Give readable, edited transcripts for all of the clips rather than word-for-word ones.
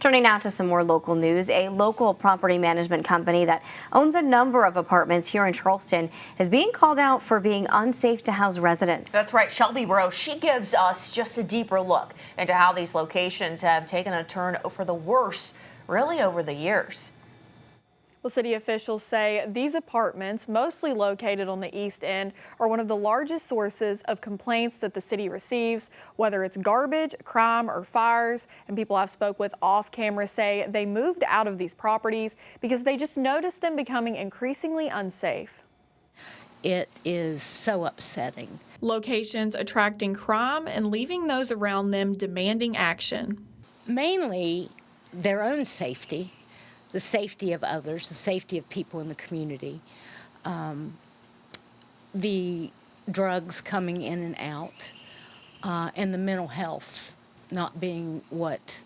Turning now to some more local news, a local property management company that owns a number of apartments here in Charleston is being called out for being unsafe to house residents. That's right, Shelby Rowe. She gives us just a deeper look into how these locations have taken a turn for the worse, really over the years. Well, city officials say these apartments, mostly located on the East End, are one of the largest sources of complaints that the city receives, whether it's garbage, crime, or fires. And people I've spoke with off camera say they moved out of these properties because they just noticed them becoming increasingly unsafe. It is so upsetting. Locations attracting crime and leaving those around them demanding action. Mainly their own safety, the safety of others, the safety of people in the community, the drugs coming in and out, and the mental health not being what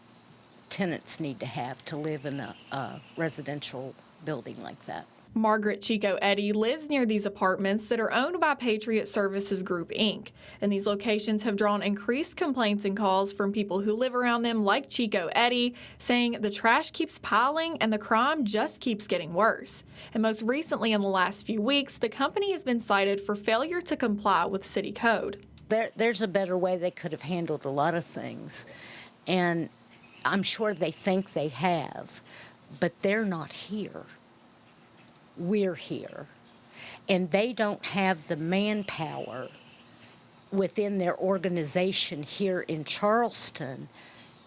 tenants need to have to live in a residential building like that. Margaret Chico Eddy lives near these apartments that are owned by Patriot Services Group, Inc. And these locations have drawn increased complaints and calls from people who live around them, like Chico Eddy, saying the trash keeps piling and the crime just keeps getting worse. And most recently, in the last few weeks, the company has been cited for failure to comply with city code. There's a better way they could have handled a lot of things. And I'm sure they think they have, but they're not here. We're here, and they don't have the manpower within their organization here in Charleston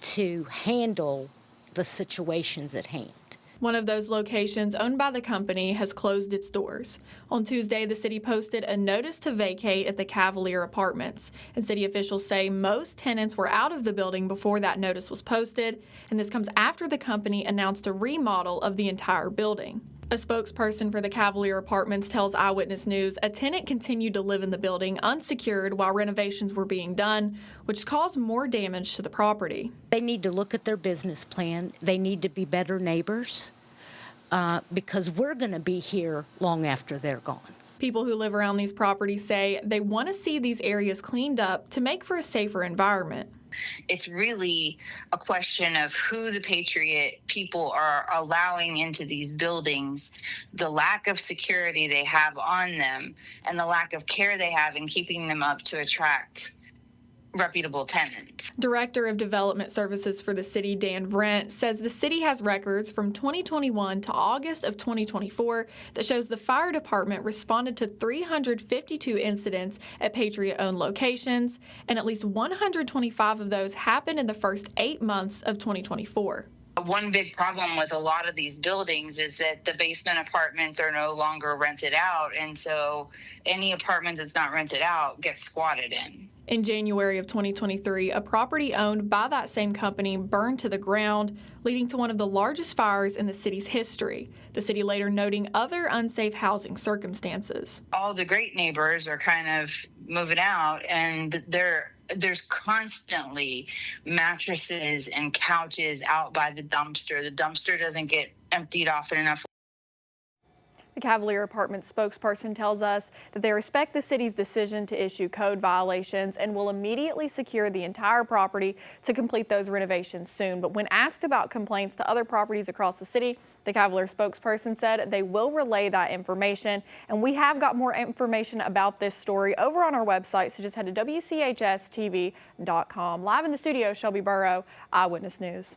to handle the situations at hand. One of those locations owned by the company has closed its doors. On Tuesday, the city posted a notice to vacate at the Cavalier Apartments, and city officials say most tenants were out of the building before that notice was posted, and this comes after the company announced a remodel of the entire building. A spokesperson for the Cavalier Apartments tells Eyewitness News a tenant continued to live in the building unsecured while renovations were being done, which caused more damage to the property. They need to look at their business plan. They need to be better neighbors because we're going to be here long after they're gone. People who live around these properties say they want to see these areas cleaned up to make for a safer environment. It's really a question of who the Patriot people are allowing into these buildings, the lack of security they have on them, and the lack of care they have in keeping them up to attract reputable tenants. Director of Development Services for the city, Dan Vrent, says the city has records from 2021 to August of 2024 that shows the fire department responded to 352 incidents at Patriot-owned locations, and at least 125 of those happened in the first 8 months of 2024. One big problem with a lot of these buildings is that the basement apartments are no longer rented out, and so any apartment that's not rented out gets squatted in. In January of 2023, a property owned by that same company burned to the ground, leading to one of the largest fires in the city's history. The city later noting other unsafe housing circumstances. All the great neighbors are kind of moving out, and there's constantly mattresses and couches out by the dumpster. The dumpster doesn't get emptied often enough. The Cavalier Apartments spokesperson tells us that they respect the city's decision to issue code violations and will immediately secure the entire property to complete those renovations soon. But when asked about complaints to other properties across the city, the Cavalier spokesperson said they will relay that information. And we have got more information about this story over on our website, so just head to WCHS-TV.com. Live in the studio, Shelby Burrow, Eyewitness News.